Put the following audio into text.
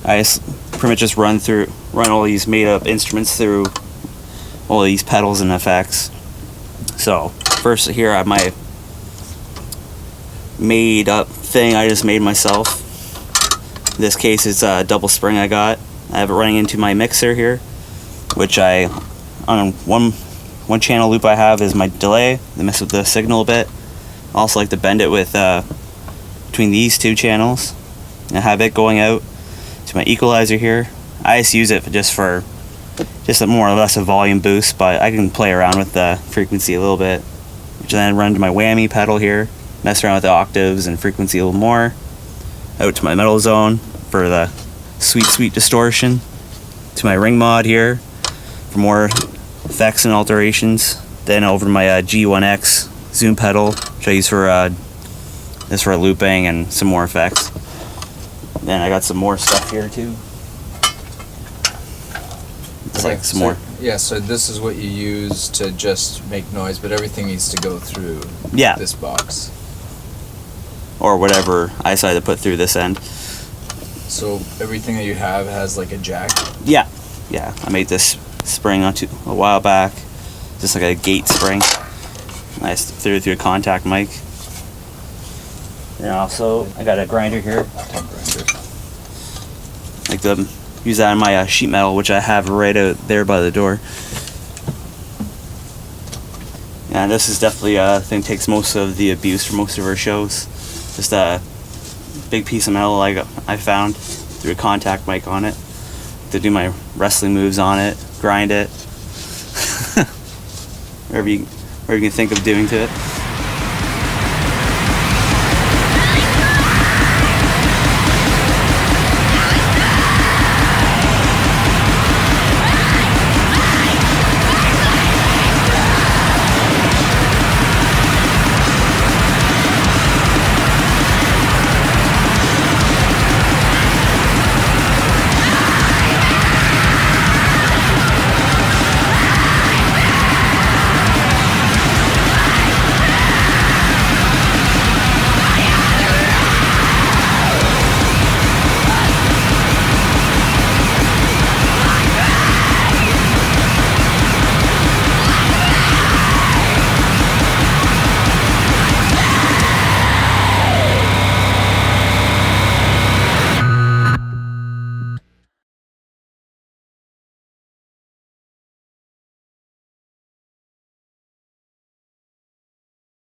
I just pretty much just run all these made up instruments through all these pedals and effects. So first here I have my made up thing I just made myself. In this case it's a double spring I got. I have it running into my mixer here, which on one channel loop I have is my delay, that messes with the signal a bit. I also like to bend it with between these two channels. And I have it going out to my equalizer here. I just use it just a more or less a volume boost, but I can play around with the frequency a little bit. Which then run to my whammy pedal here, mess around with the octaves and frequency a little more. Out to my metal zone for the sweet distortion. To my ring mod here for more effects and alterations. Then over to my G1X zoom pedal, which I use for looping and some more effects. Then I got some more stuff here too. It's like some more. Yeah, so this is what you use to just make noise, but everything needs to go through this box. Or whatever I decide to put through this end. So everything that you have has like a jack? Yeah. I made this spring a while back. Just like a gate spring. I just threw it through a contact mic. And also, I got a grinder here. I like to use that on my sheet metal, which I have right out there by the door. Yeah, this is definitely I think takes most of the abuse for most of our shows. Just a big piece of metal I found, threw a contact mic on it to do my wrestling moves on it, grind it, whatever you can think of doing to it.